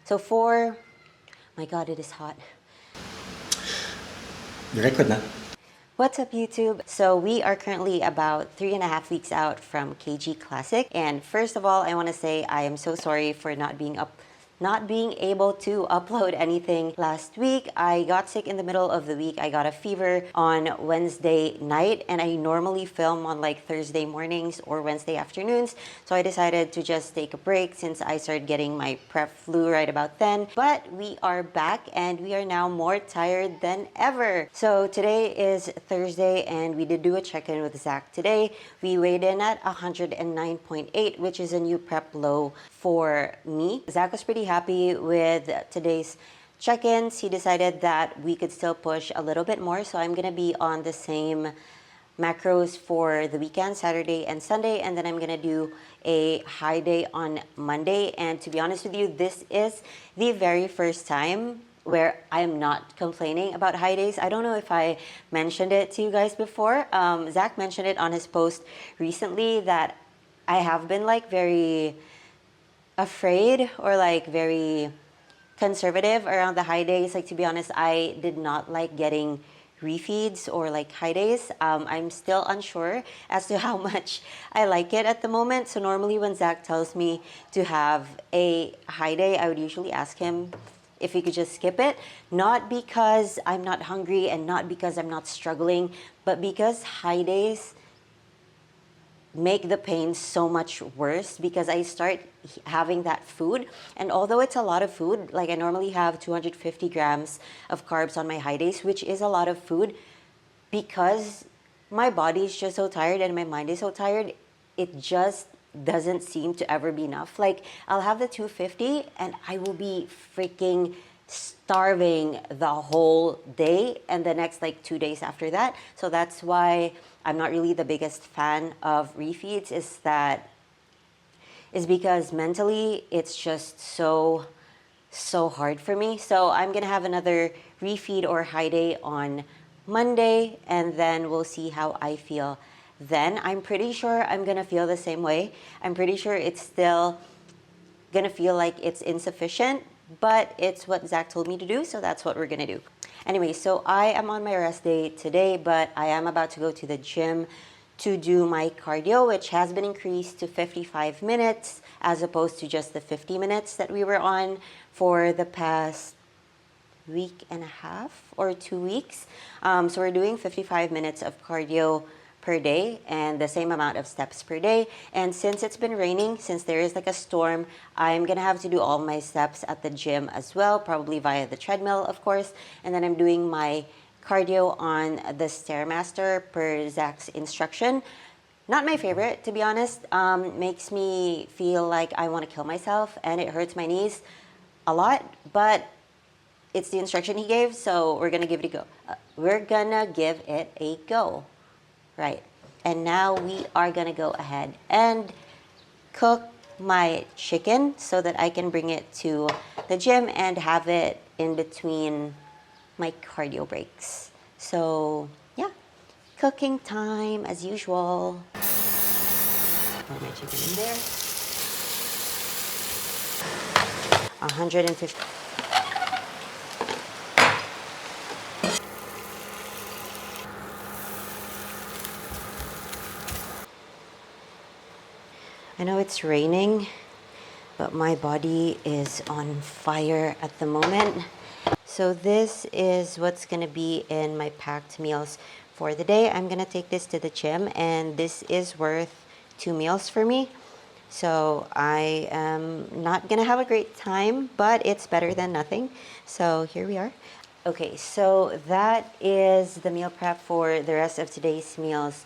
So for, my God, it is hot. Record na. What's up, YouTube? So we are currently about 3.5 weeks out from KG Classic. And first of all, I want to say I am so sorry for not being able to upload anything last week. I got sick in the middle of the week. I got a fever on Wednesday night, and I normally film on like Thursday mornings or Wednesday afternoons. So I decided to just take a break since I started getting my prep flu right about then. But we are back and we are now more tired than ever. So today is Thursday and we did do a check-in with Zach today. We weighed in at 109.8, which is a new prep low for me. Zach was pretty happy with today's check-ins. He decided that we could still push a little bit more, so I'm gonna be on the same macros for the weekend, Saturday and Sunday, and then I'm gonna do a high day on Monday. And to be honest with you, this is the very first time where I'm not complaining about high days. I don't know if I mentioned it to you guys before. Zach mentioned it on his post recently that I have been like very afraid or like very conservative around the high days. Like, to be honest, I did not like getting refeeds or like high days. I'm still unsure as to how much I like it at the moment. So normally when Zach tells me to have a high day, I would usually ask him if he could just skip it. Not because I'm not hungry and not because I'm not struggling, but because high days make the pain so much worse because I start having that food. And although it's a lot of food, like I normally have 250 grams of carbs on my high days, which is a lot of food, because my body is just so tired and my mind is so tired, it just doesn't seem to ever be enough. Like, I'll have the 250 and I will be freaking starving the whole day and the next like 2 days after that. So that's why I'm not really the biggest fan of refeeds, is because mentally it's just so hard for me. So I'm gonna have another refeed or high day on Monday, and then we'll see how I feel then. I'm pretty sure I'm gonna feel the same way. I'm pretty sure it's still gonna feel like it's insufficient, but it's what Zach told me to do, so that's what we're gonna do. Anyway, so I am on my rest day today, but I am about to go to the gym to do my cardio, which has been increased to 55 minutes as opposed to just the 50 minutes that we were on for the past week and a half or 2 weeks. So we're doing 55 minutes of cardio per day and the same amount of steps per day. And since it's been raining, since there is like a storm, I'm gonna have to do all my steps at the gym as well, probably via the treadmill, of course. And then I'm doing my cardio on the Stairmaster per Zach's instruction. Not my favorite, to be honest. Makes me feel like I want to kill myself and it hurts my knees a lot, but it's the instruction he gave, so we're gonna give it a go. We're gonna give it a go. Right, and now we are gonna go ahead and cook my chicken so that I can bring it to the gym and have it in between my cardio breaks. So yeah, cooking time as usual. Pour my chicken in there. 150. I know it's raining, but my body is on fire at the moment. So this is what's gonna be in my packed meals for the day. I'm gonna take this to the gym and this is worth 2 meals for me. So I am not gonna have a great time, but it's better than nothing. So here we are. Okay, so that is the meal prep for the rest of today's meals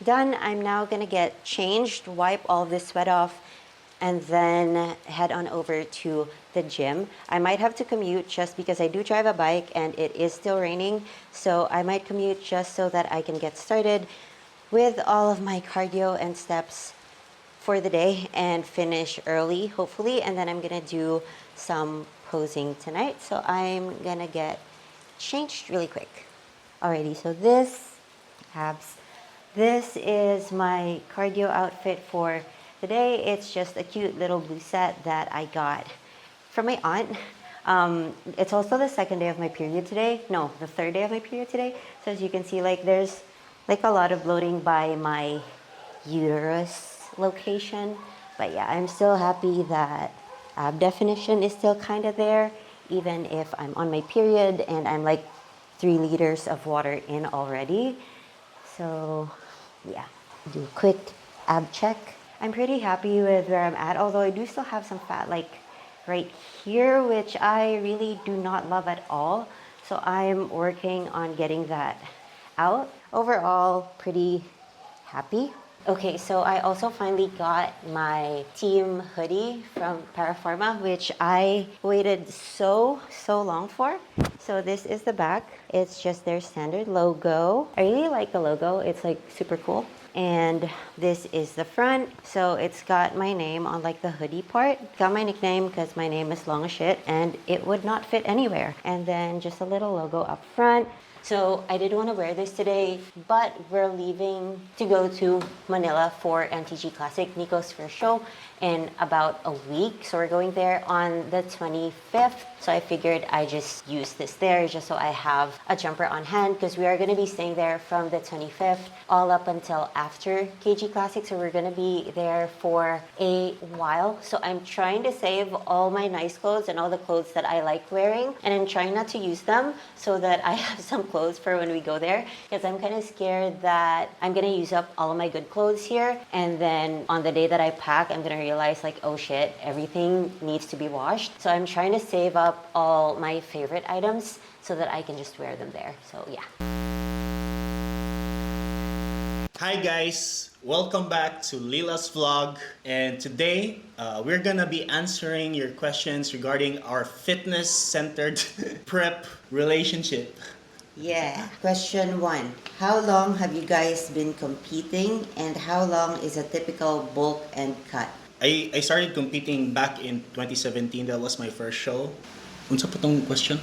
done. I'm now gonna get changed, wipe all this sweat off, and then head on over to the gym. I might have to commute just because I do drive a bike and it is still raining. So I might commute just so that I can get started with all of my cardio and steps for the day and finish early, hopefully. And then I'm gonna do some posing tonight. So I'm gonna get changed really quick. Alrighty, so this is my cardio outfit for the day. It's just a cute little blue set that I got from my aunt. It's also the second day of my period today. No, the third day of my period today. So as you can see, like there's like a lot of bloating by my uterus location. But yeah, I'm still happy that definition is still kind of there, even if I'm on my period and I'm like 3 liters of water in already. So yeah, do a quick ab check. I'm pretty happy with where I'm at, although I do still have some fat like right here, which I really do not love at all. So I'm working on getting that out. Overall, pretty happy. Okay, so I also finally got my team hoodie from Paraforma, which I waited so long for. So this is the back. It's just their standard logo. I really like the logo. It's like super cool. And this is the front. So it's got my name on like the hoodie part. Got my nickname because my name is long as shit and it would not fit anywhere. And then just a little logo up front. So I did want to wear this today, but we're leaving to go to Manila for MTG Classic, Nico's first show, in about a week. So we're going there on the 25th. So I figured I just use this there just so I have a jumper on hand because we are going to be staying there from the 25th all up until after KG Classic. So we're going to be there for a while. So I'm trying to save all my nice clothes and all the clothes that I like wearing, and I'm trying not to use them so that I have some clothes for when we go there, because I'm kind of scared that I'm going to use up all of my good clothes here, and then on the day that I pack I'm going to realize like, oh shit, everything needs to be washed. So I'm trying to save up all my favorite items so that I can just wear them there. So yeah. Hi guys, welcome back to Lila's vlog, and today we're gonna be answering your questions regarding our fitness-centered prep relationship. Yeah. Question 1. How long have you guys been competing and how long is a typical bulk and cut? I started competing back in 2017. That was my first show. Unsa pa tong question?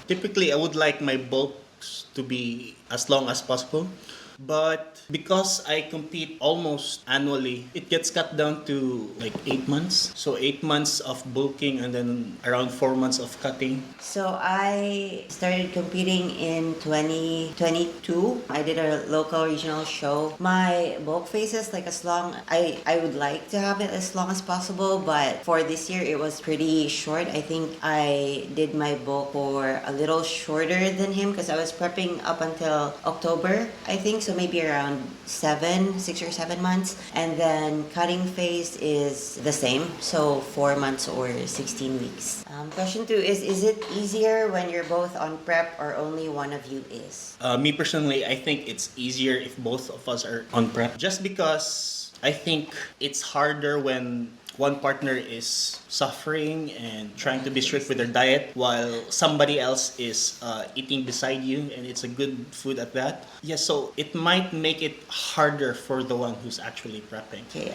Typically, I would like my bulks to be as long as possible. But because I compete almost annually, it gets cut down to like 8 months. So 8 months of bulking and then around 4 months of cutting. So I started competing in 2022. I did a local regional show. My bulk phase is like as long, I would like to have it as long as possible, but for this year it was pretty short. I think I did my bulk for a little shorter than him because I was prepping up until October, I think. So maybe around 6 or 7 months. And then cutting phase is the same. So 4 months or 16 weeks. Question 2 is it easier when you're both on prep or only one of you is? Me personally, I think it's easier if both of us are on prep. Just because I think it's harder when one partner is suffering and trying to be strict with their diet while somebody else is eating beside you, and it's a good food at that. Yeah, so it might make it harder for the one who's actually prepping. Okay,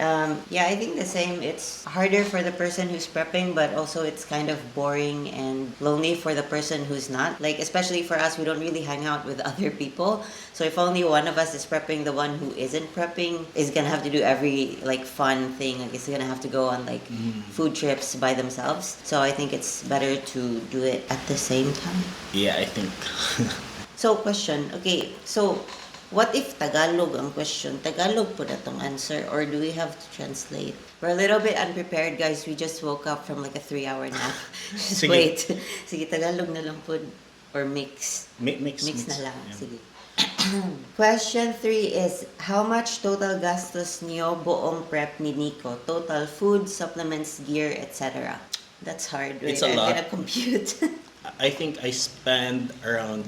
yeah, I think the same. It's harder for the person who's prepping, but also it's kind of boring and lonely for the person who's not. Like, especially for us, we don't really hang out with other people. So if only one of us is prepping, the one who isn't prepping is gonna have to do every like fun thing. Like, it's gonna have to go on like food trips by themselves. So I think it's better to do it at the same time. Yeah, I think. So question, okay, so what if Tagalog ang question? Tagalog po na tong answer or do we have to translate? We're a little bit unprepared, guys. We just woke up from like a 3-hour nap. Just Sige. wait. Sige, Tagalog na lang po. Or mix. Mix Na lang. Yeah. Sige. Question 3 is, how much total gastos niyo buong prep ni Nico? Total food, supplements, gear, etc. That's hard. Wait, It's a lot. I'm gonna compute. I think I spend around,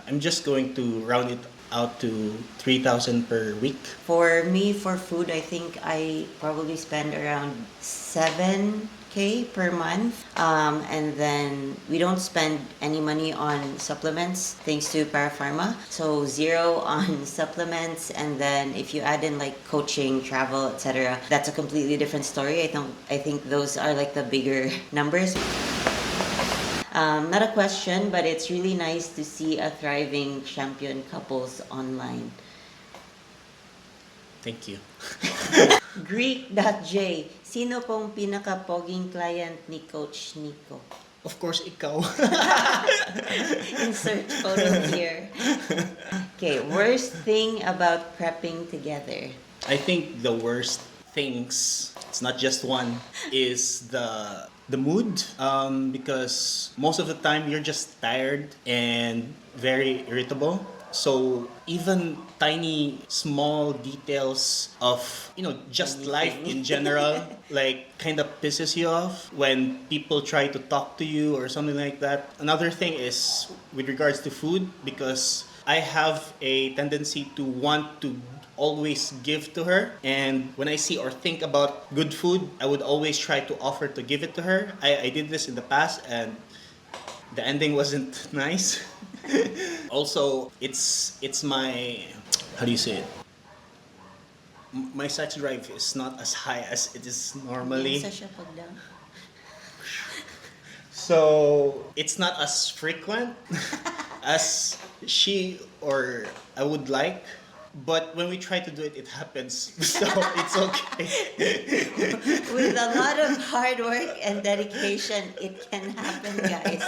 I'm just going to round it out to 3,000 per week. For me, for food, I think I probably spend around 7K per month. And then we don't spend any money on supplements thanks to Parapharma. So 0 on supplements. And then if you add in like coaching, travel, etc., that's a completely different story. I think those are like the bigger numbers. Not a question, but it's really nice to see a thriving champion couples online. Thank you. Greek.j, Sino pong pinaka-poging client ni Coach Nico? Of course, ikaw. Insert photo here. Okay, worst thing about prepping together. I think the worst things, it's not just one, is the mood. Because most of the time you're just tired and very irritable. So even tiny small details of just life in general like kind of pisses you off when people try to talk to you or something like that. Another thing is with regards to food, because I have a tendency to want to always give to her, and when I see or think about good food, I would always try to offer to give it to her. I did this in the past and the ending wasn't nice. Also, it's my, how do you say it? My sex drive is not as high as it is normally. So it's not as frequent as she or I would like. But when we try to do it, it happens. So it's okay. With a lot of hard work and dedication, it can happen, guys.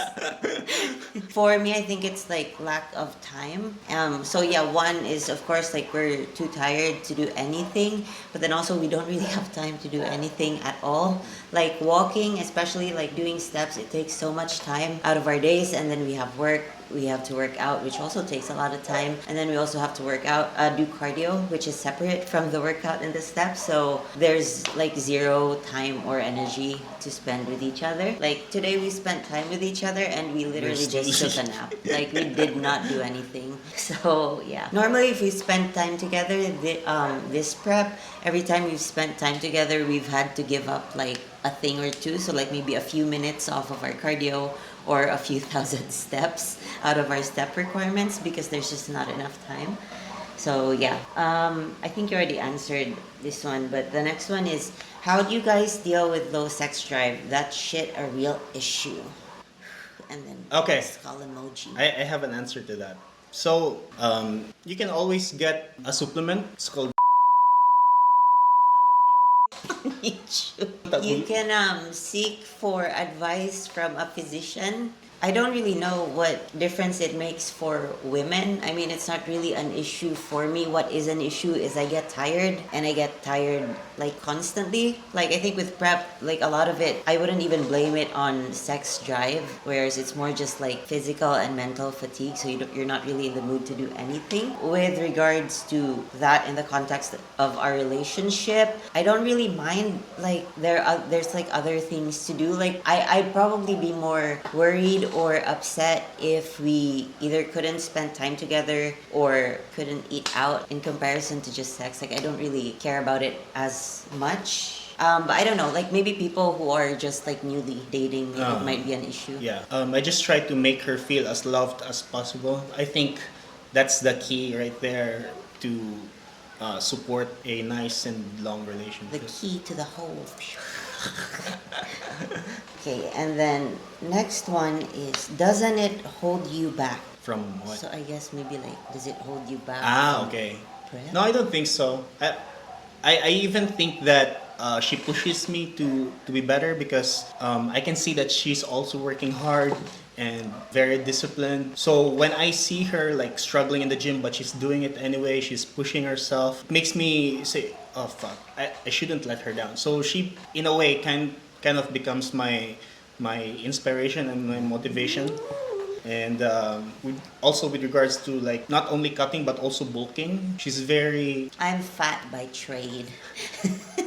For me, I think it's like lack of time. So yeah, one is of course like we're too tired to do anything, but then also we don't really have time to do anything at all. Like walking, especially like doing steps, it takes so much time out of our days, and then we have work. We have to work out, which also takes a lot of time, and then we also have to work out, do cardio, which is separate from the workout and the steps. So there's like zero time or energy to spend with each other. Like today, we spent time with each other, and we literally just took a nap. Like we did not do anything. So yeah. Normally, if we spend time together, this prep, every time we've spent time together, we've had to give up like a thing or two. So like maybe a few minutes off of our cardio or a few thousand steps out of our step requirements because there's just not enough time. So yeah, I think you already answered this one, but the next one is, how do you guys deal with low sex drive? That shit a real issue. And then Okay. skull emoji. I have an answer to that. So you can always get a supplement. It's called. You can seek for advice from a physician. I don't really know what difference it makes for women. I mean, it's not really an issue for me. What is an issue is I get tired, and I get tired like constantly. Like I think with prep, like a lot of it, I wouldn't even blame it on sex drive, whereas it's more just like physical and mental fatigue. So you're not really in the mood to do anything. With regards to that in the context of our relationship, I don't really mind. Like there's like other things to do. Like I'd probably be more worried or upset if we either couldn't spend time together or couldn't eat out in comparison to just sex. Like I don't really care about it as much. But I don't know, like maybe people who are just like newly dating, it might be an issue. Yeah. I just try to make her feel as loved as possible. I think that's the key right there to support a nice and long relationship. The key to the whole. Okay, and then next one is, doesn't it hold you back? From what? So I guess maybe like, does it hold you back? from Okay. prep? No, I don't think so. I even think that she pushes me to be better because I can see that she's also working hard and very disciplined. So when I see her like struggling in the gym, but she's doing it anyway, she's pushing herself, it makes me say, oh fuck, I shouldn't let her down. So she, in a way, kind of becomes my inspiration and my motivation. And also with regards to like not only cutting but also bulking, she's very I'm fat by trade.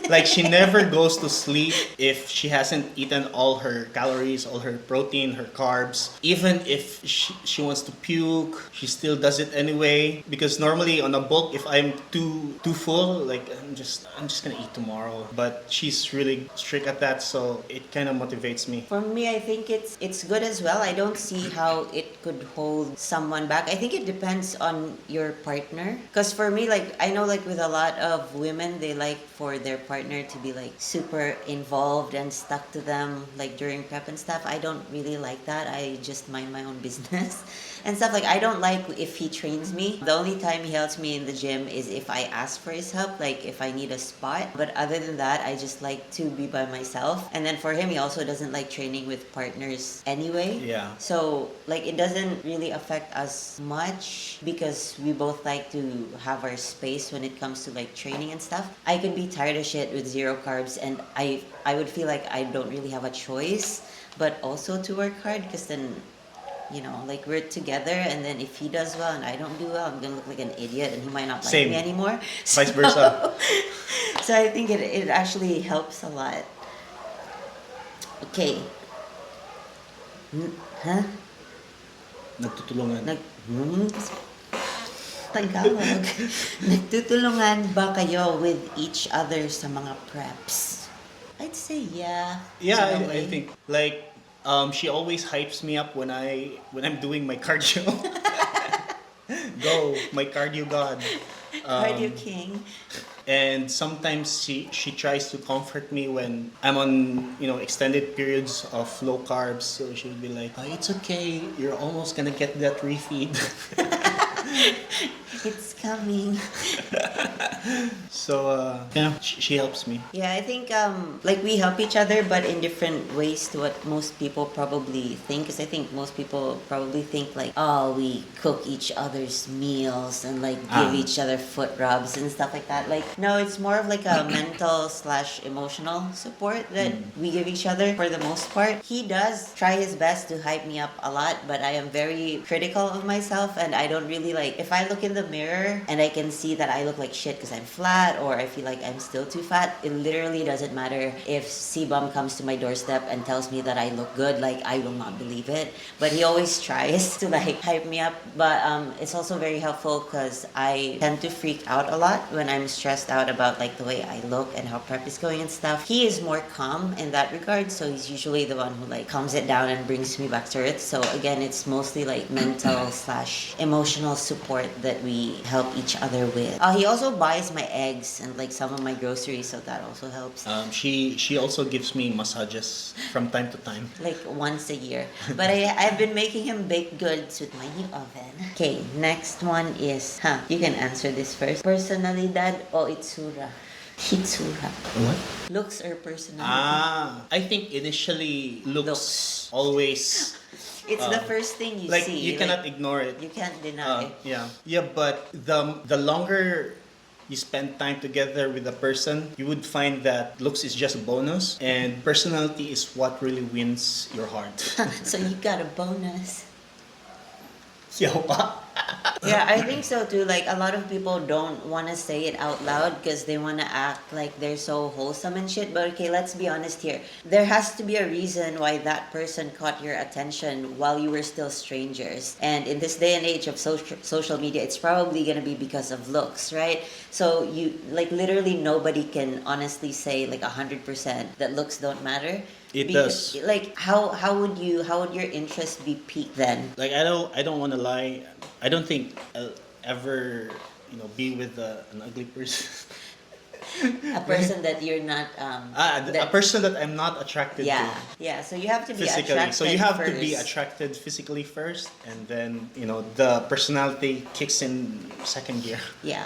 like she never goes to sleep if she hasn't eaten all her calories, all her protein, her carbs. Even if she wants to puke, she still does it anyway. Because normally on a bulk, if I'm too full, like I'm just gonna eat tomorrow. But she's really strict at that, so it kind of motivates me. For me, I think it's good as well. I don't see how it could hold someone back. I think it depends on your partner. Because for me, like I know like with a lot of women, they like for their partner partner to be like super involved and stuck to them like during prep and stuff. I don't really like that. I just mind my own business and stuff. Like I don't like if he trains me. The only time he helps me in the gym is if I ask for his help, like if I need a spot. But other than that, I just like to be by myself. And then for him, he also doesn't like training with partners anyway. Yeah. So like it doesn't really affect us much because we both like to have our space when it comes to like training and stuff. I can be tired of shit with zero carbs, and I would feel like I don't really have a choice, but also to work hard because then like we're together, and then if he does well and I don't do well, I'm gonna look like an idiot, and he might not like Same. me anymore. Vice versa. So I think it actually helps a lot. Okay. Huh? Nagtutulungan. Tagalog. Nagtutulungan ba kayo with each other sa mga preps? I'd say yeah. Yeah, in a I way. think like she always hypes me up when I'm doing my cardio. Go, my cardio god. Cardio King. And sometimes she tries to comfort me when I'm on extended periods of low carbs. So she would be like, "Oh, it's okay. You're almost gonna get that refeed." It's coming. So yeah, she helps me. Yeah, I think like we help each other, but in different ways to what most people probably think. Because I think most people probably think like, oh, we cook each other's meals and like give each other foot rubs and stuff like that. Like, no, it's more of like a mental/emotional support that we give each other for the most part. He does try his best to hype me up a lot, but I am very critical of myself, and I don't really like if I look in the mirror and I can see that I look like shit because I'm flat, or I feel like I'm still too fat. It literally doesn't matter if C-Bum comes to my doorstep and tells me that I look good. Like, I will not believe it. But he always tries to like hype me up. But it's also very helpful because I tend to freak out a lot when I'm stressed out about like the way I look and how prep is going and stuff. He is more calm in that regard, so he's usually the one who like calms it down and brings me back to earth. So again, it's mostly like mental/emotional support that we help each other with. He also buys my eggs and like some of my groceries, so that also helps. She also gives me massages from time to time. Like once a year. But I've been making him baked goods with my new oven. Okay, next one is, you can answer this first. Personalidad o itsura? Hitsura. What? Looks or personality? I think initially looks always It's the first thing you like see. you cannot ignore it. You can't deny. Yeah, but the longer you spend time together with a person, you would find that looks is just a bonus, and personality is what really wins your heart. So you got a bonus. Yawa. Yeah, I think so too. Like a lot of people don't want to say it out loud because they want to act like they're so wholesome and shit. But okay, let's be honest here. There has to be a reason why that person caught your attention while you were still strangers. And in this day and age of social media, it's probably gonna be because of looks, right? So you like literally nobody can honestly say like 100% that looks don't matter. It does. Like how would your interest be piqued then? Like I don't want to lie. I don't think I'll ever be with an ugly person. A person that you're not a person that I'm not attracted to. Yeah, so you have to be Physically, attracted so you have first. to be attracted physically first, and then the personality kicks in second gear. Yeah,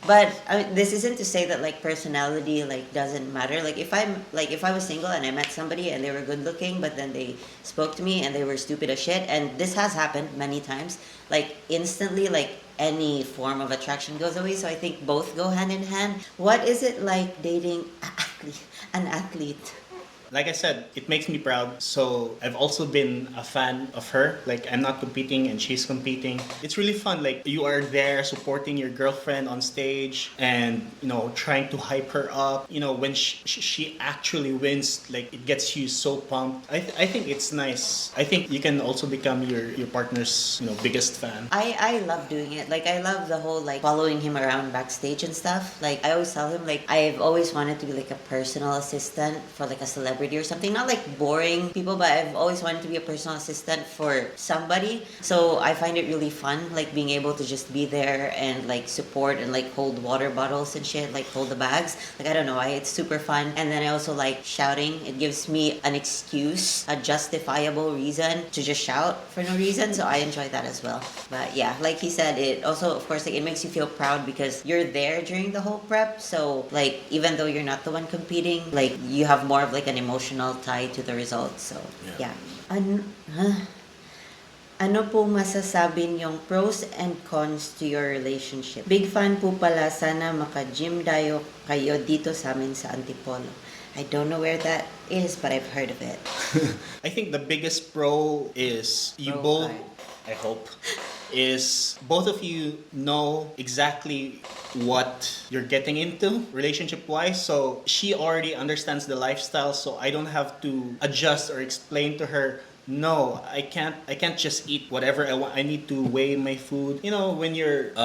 but I mean, this isn't to say that like personality like doesn't matter. Like if I was single and I met somebody and they were good looking, but then they spoke to me and they were stupid as shit, and this has happened many times. Like instantly, like any form of attraction goes away. So I think both go hand in hand. What is it like dating an athlete? Like I said, it makes me proud. So I've also been a fan of her. Like I'm not competing and she's competing. It's really fun. Like you are there supporting your girlfriend on stage and trying to hype her up. When she actually wins, like it gets you so pumped. I think it's nice. I think you can also become your partner's biggest fan. I love doing it. Like I love the whole like following him around backstage and stuff. Like I always tell him like I've always wanted to be like a personal assistant for like a celebrity celebrity or something. Not like boring people, but I've always wanted to be a personal assistant for somebody. So I find it really fun, like being able to just be there and like support and like hold water bottles and shit, like hold the bags. Like I don't know, it's super fun. And then I also like shouting. It gives me an excuse, a justifiable reason to just shout for no reason. So I enjoy that as well. But yeah, like he said, it also of course like it makes you feel proud because you're there during the whole prep. So like even though you're not the one competing, like you have more of like an emotional tie to the results. So yeah. Ano po masasabi niyong pros and cons to your relationship? Big fan po pala, sana maka-gym dayo kayo dito sa amin sa Antipolo. I don't know where that is, but I've heard of it. I think the biggest pro is you Pro both, card. I hope, is both of you know exactly what you're getting into relationship wise. So she already understands the lifestyle, so I don't have to adjust or explain to her, no, I can't just eat whatever I want. I need to weigh my food. You know, when you're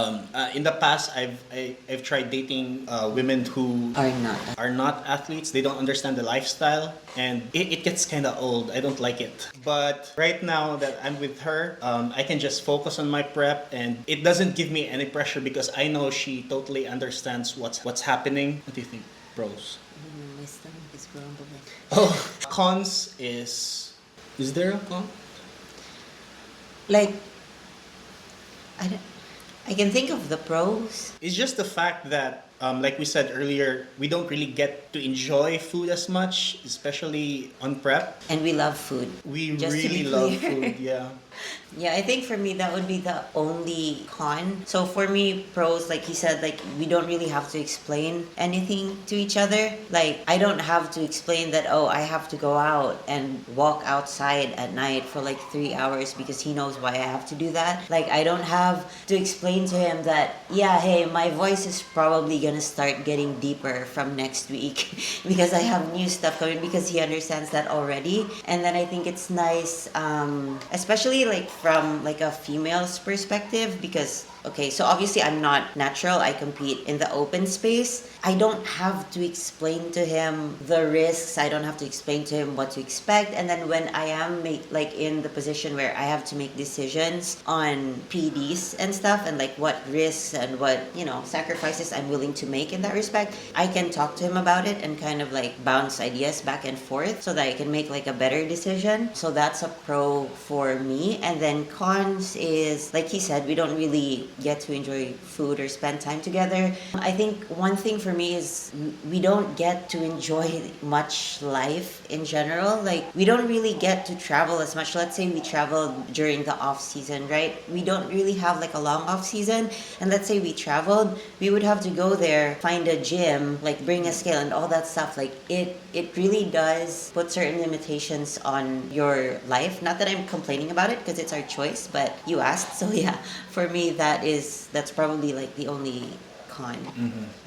in the past, I've tried dating women who Are not. are not athletes. They don't understand the lifestyle, and it gets kind of old. I don't like it. But right now that I'm with her, I can just focus on my prep, and it doesn't give me any pressure because I know she totally understands what's happening. What do you think, pros? My stomach is grumbling. Oh, cons is there a con? Like, I can think of the pros. It's just the fact that, like we said earlier, we don't really get to enjoy food as much, especially on prep. And we love food. We Just to really be love clear. food, yeah. Yeah, I think for me that would be the only con. So for me, pros, like he said, like we don't really have to explain anything to each other. Like I don't have to explain that, oh, I have to go out and walk outside at night for like 3 hours because he knows why I have to do that. Like I don't have to explain to him that, yeah, hey, my voice is probably gonna start getting deeper from next week because I have new stuff coming, because he understands that already. And then I think it's nice, especially like from like a female's perspective, because okay, so obviously I'm not natural. I compete in the open space. I don't have to explain to him the risks. I don't have to explain to him what to expect. And then when I am like in the position where I have to make decisions on PDs and stuff, and like what risks and what, you know, sacrifices I'm willing to make in that respect, I can talk to him about it and kind of like bounce ideas back and forth so that I can make like a better decision. So that's a pro for me. And then cons is, like he said, we don't really get to enjoy food or spend time together. I think one thing for me is we don't get to enjoy much life in general. Like we don't really get to travel as much. Let's say we travel during the off season, right? We don't really have like a long off season. And let's say we traveled, we would have to go there, find a gym, like bring a scale and all that stuff. Like it really does put certain limitations on your life. Not that I'm complaining about it because it's our choice, but you asked. So yeah, for me that's probably like the only con.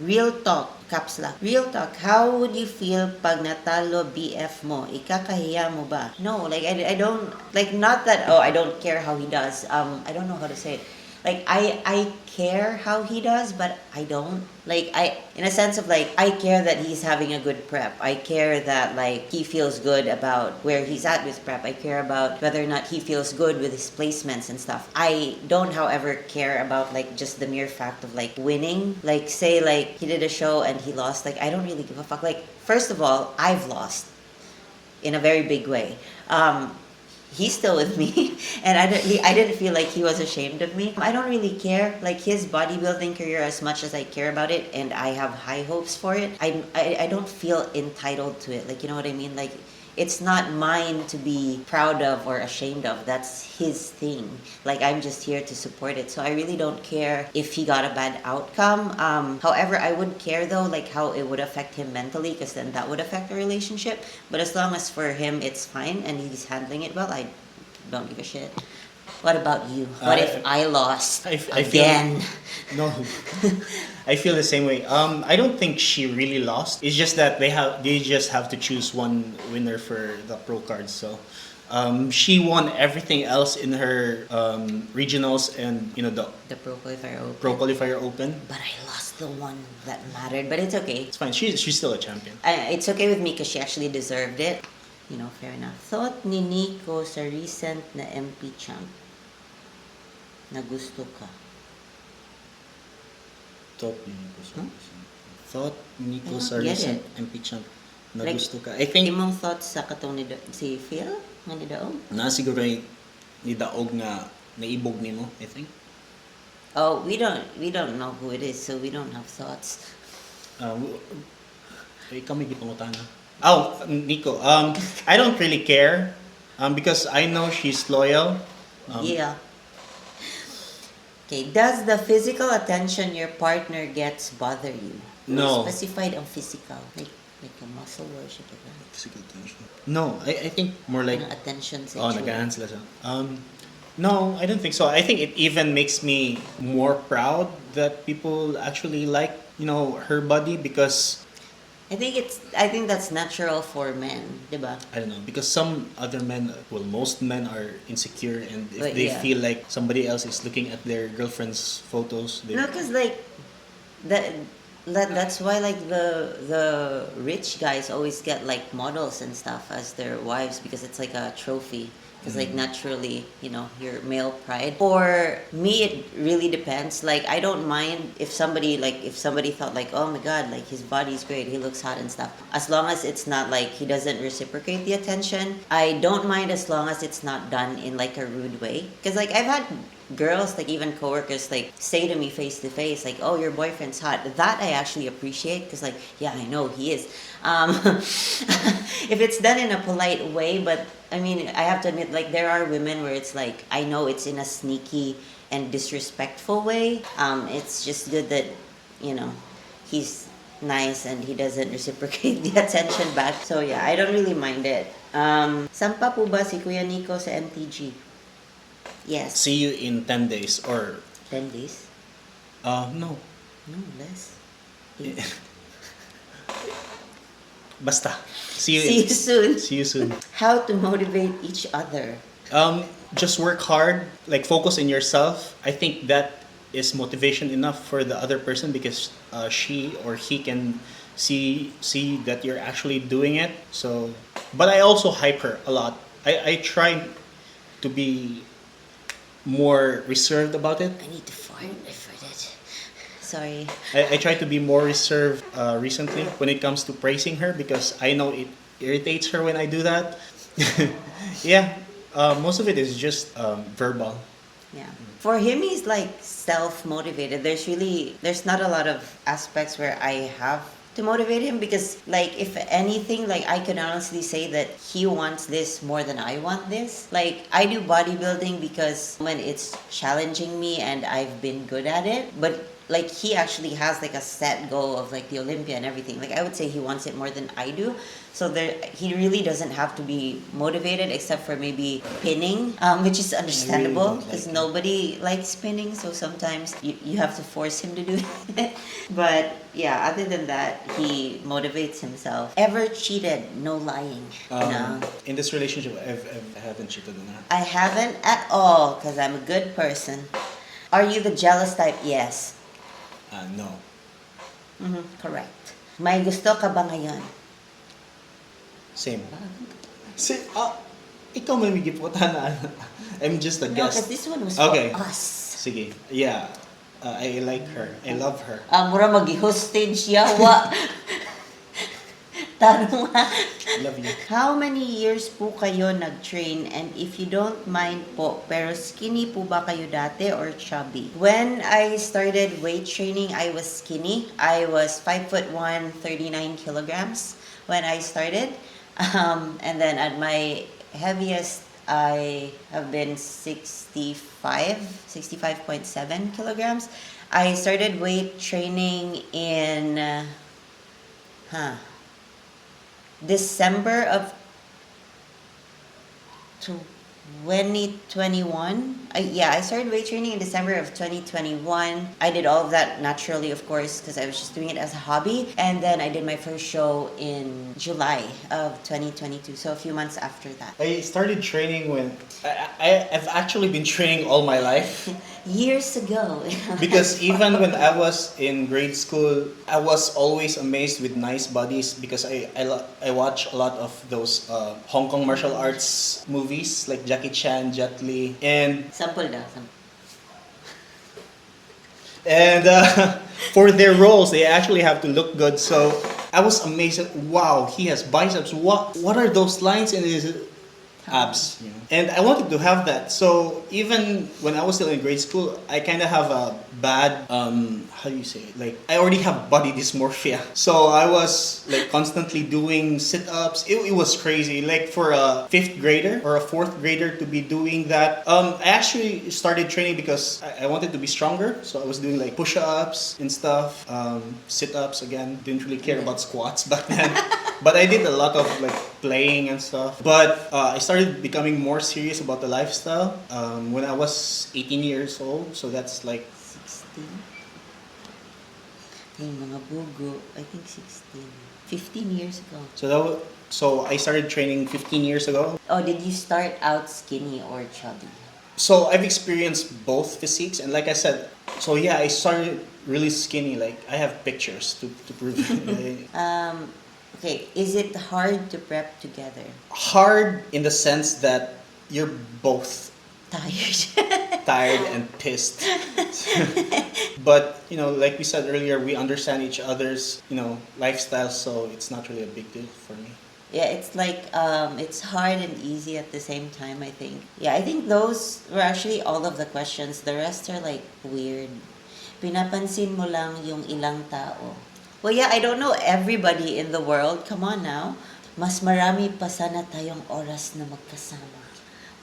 Real talk, caps lock. Real talk, how would you feel pag natalo BF mo? Ikakahiya mo ba? No, like I don't, like not that, oh, I don't care how he does. I don't know how to say it. Like I care how he does, but I don't. Like I, in a sense of like, I care that he's having a good prep. I care that like he feels good about where he's at with prep. I care about whether or not he feels good with his placements and stuff. I don't, however, care about like just the mere fact of like winning. Like say like he did a show and he lost. Like I don't really give a fuck. Like first of all, I've lost in a very big way. He's still with me, and I didn't feel like he was ashamed of me. I don't really care, like his bodybuilding career, as much as I care about it, and I have high hopes for it. I don't feel entitled to it, like, you know what I mean? Like, it's not mine to be proud of or ashamed of. That's his thing. Like, I'm just here to support it. So I really don't care if he got a bad outcome. However, I would care though, like how it would affect him mentally, because then that would affect the relationship. But as long as for him it's fine and he's handling it well, I don't give a shit. What about you? What if I lost I again? No, I feel the same way. I don't think she really lost. It's just that they just have to choose one winner for the pro cards. So, She won everything else in her regionals and The Pro Qualifier Open. Pro Qualifier Open. But I lost the one that mattered. But it's okay. It's fine. She's still a champion. It's okay with me because she actually deserved it. Fair enough. Thought ni Nico sa recent na MP champ na gusto ka? Thought Nico sa Get recent it. MP champ na Like, gusto ka. I think Imong thoughts sa katong si Phil? Nga ni Daog? na siguro ni Daog nga naibog nimo, I think. Oh, we don't know who it is, so we don't have thoughts. Ikaw may gipangutana. Oh, Nico. I don't really care. Because I know she's loyal. Yeah. Okay, does the physical attention your partner gets bother you? No. Specified ang physical, like a muscle worship like that. Physical attention. No, I think more like Ang attention oh, sexual. nagahan sila sa. No, I don't think so. I think it even makes me more proud that people actually like, her body because I think that's natural for men, diba? I don't know, because some other men, well, most men are insecure, and if But they yeah. feel like somebody else is looking at their girlfriend's photos, they No, cause like that's why like the rich guys always get like models and stuff as their wives because it's like a trophy. Because like naturally, your male pride. For me, it really depends. Like I don't mind if somebody thought like, oh my god, like his body's great, he looks hot and stuff. As long as it's not like he doesn't reciprocate the attention, I don't mind as long as it's not done in like a rude way. Because like I've had girls, like even coworkers, like say to me face to face, like, "Oh, your boyfriend's hot." That I actually appreciate because, like, yeah, I know he is. If it's done in a polite way, but I mean, I have to admit, like, there are women where it's like I know it's in a sneaky and disrespectful way. It's just good that he's nice and he doesn't reciprocate the attention back. So yeah, I don't really mind it. Sampa po ba si Kuya Nico sa MTG? Yes. see you in 10 days or 10 days? no. No, less. Basta. See See you soon. See you soon. How to motivate each other? Just work hard, like focus in yourself. I think that is motivation enough for the other person because she or he can see that you're actually doing it. So, but I also hype her a lot. I try to be more reserved about it. I need to fart. I farted. Sorry. I try to be more reserved recently when it comes to praising her because I know it irritates her when I do that. Yeah, most of it is just verbal. Yeah. For him, he's like self-motivated. There's not a lot of aspects where I have to motivate him because, like, if anything, like, I can honestly say that he wants this more than I want this. Like, I do bodybuilding because when it's challenging me and I've been good at it, but like he actually has like a set goal of like the Olympia and everything. Like I would say he wants it more than I do. So he really doesn't have to be motivated except for maybe pinning, which is understandable because nobody likes pinning. So sometimes you have to force him to do it. But yeah, other than that, he motivates himself. Ever cheated? No lying. No. In this relationship, I haven't cheated on her. I haven't at all because I'm a good person. Are you the jealous type? Yes. No. Correct. May gusto ka ba ngayon? Same. Ikaw may giputan na. I'm just a No, guest. because this one was Okay. for us. Sige. Yeah. I like her. I love her. Mura mag-hostage yawa. Tanong ha. I love you. How many years po kayo nag-train? And if you don't mind po, pero skinny po ba kayo dati or chubby? When I started weight training, I was skinny. I was 5'1", 39 kilograms when I started. And then at my heaviest, I have been 65.7 kilograms. I started weight training in December of 2021. I started weight training in December of 2021. I did all of that naturally, of course, because I was just doing it as a hobby. And then I did my first show in July of 2022, so a few months after that. I started training when I've actually been training all my life. Years ago. Because even when I was in grade school, I was always amazed with nice bodies because I watch a lot of those Hong Kong martial arts movies like Jackie Chan, Jet Li, and Sample daw. and for their roles they actually have to look good. So I was amazed at, wow, he has biceps. What are those lines in his abs? You know? And I wanted to have that. So even when I was still in grade school, I kind of have a bad how do you say it? Like I already have body dysmorphia. So I was like constantly doing sit-ups. It was crazy. Like for a fifth grader or a fourth grader to be doing that. I actually started training because I wanted to be stronger. So I was doing like push-ups and stuff. Sit-ups again. Didn't really care about squats back then. But I did a lot of like playing and stuff. But I started becoming more serious about the lifestyle when I was 18 years old. So that's like 16? Yung mga bugo, I think 16. 15 years ago. So I started training 15 years ago. Oh, did you start out skinny or chubby? So I've experienced both physiques, and like I said, so yeah, I started really skinny. Like I have pictures to prove it. Okay, is it hard to prep together? Hard in the sense that you're both Tired. tired and pissed. But you know, like we said earlier, we understand each other's lifestyle, so it's not really a big deal for me. Yeah, it's like it's hard and easy at the same time, I think. Yeah, I think those were actually all of the questions. The rest are like weird. Pinapansin mo lang yung ilang tao. Well, yeah, I don't know everybody in the world. Come on now. Mas marami pa sana tayong oras na magkasama.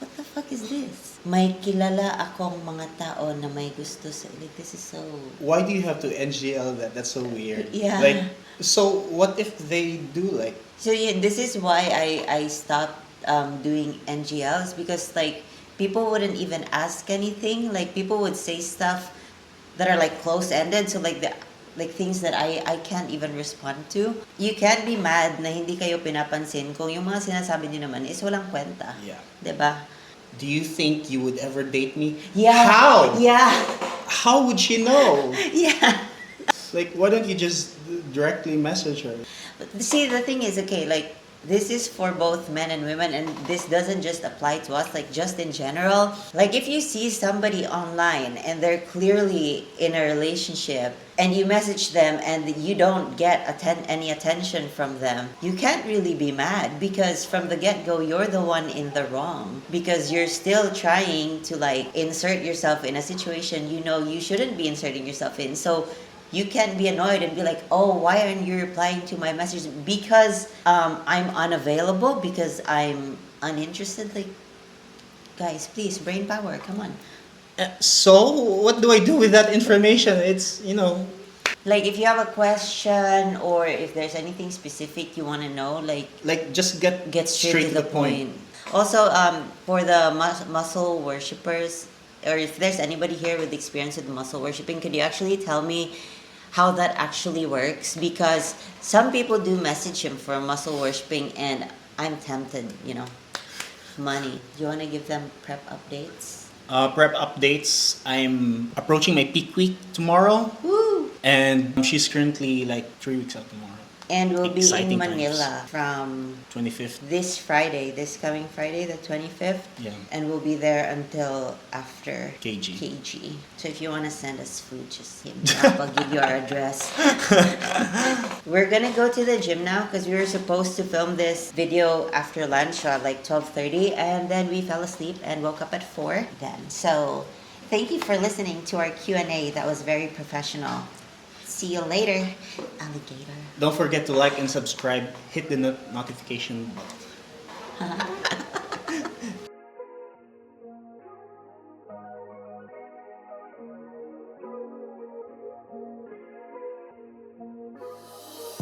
What the fuck is this? May kilala akong mga tao na may gusto sa... Like, this is so... Why do you have to NGL that? That's so weird. Yeah. Like, so what if they do like... So yeah, this is why I stopped doing NGLs, because like people wouldn't even ask anything. Like people would say stuff that are like close-ended. So like things that I can't even respond to. You can't be mad na hindi kayo pinapansin kung yung mga sinasabi niyo naman is walang kwenta. Yeah. 'Di ba? Do you think you would ever date me? Yeah. How? Yeah. How would she know? Yeah. Like, why don't you just directly message her? But see, the thing is, okay, like, this is for both men and women, and this doesn't just apply to us, like, just in general. Like, if you see somebody online and they're clearly in a relationship and you message them and you don't get any attention from them, you can't really be mad, because from the get-go, you're the one in the wrong, because you're still trying to, like, insert yourself in a situation you know you shouldn't be inserting yourself in. So you can be annoyed and be like, oh, why aren't you replying to my message? Because I'm unavailable, because I'm uninterested. Like, guys, please, brain power, come on. So, what do I do with that information? It's, Like, if you have a question or if there's anything specific you want to know, like just get straight to the point. Also, for the muscle worshippers, or if there's anybody here with experience with muscle worshipping, could you actually tell me how that actually works? Because some people do message him for muscle worshipping, and I'm tempted, money. Do you want to give them prep updates? Prep updates. I'm approaching my peak week tomorrow. Woo! And she's currently like 3 weeks out tomorrow. And we'll be in Exciting Manila from 25th. this coming Friday, the 25th. Yeah. And we'll be there until after KG. So if you want to send us food, just hit me up. I'll give you our address. We're going to go to the gym now because we were supposed to film this video after lunch at like 12:30. And then we fell asleep and woke up at 4 then. So thank you for listening to our Q&A. That was very professional. See you later, alligator. Don't forget to like and subscribe. Hit the notification button.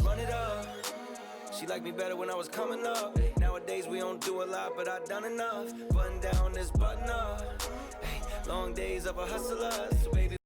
Run it up. She liked me better when I was coming up. Nowadays we on don't do a lot, but I done enough. Button down this button up. Hey, long days of a hustler, so baby,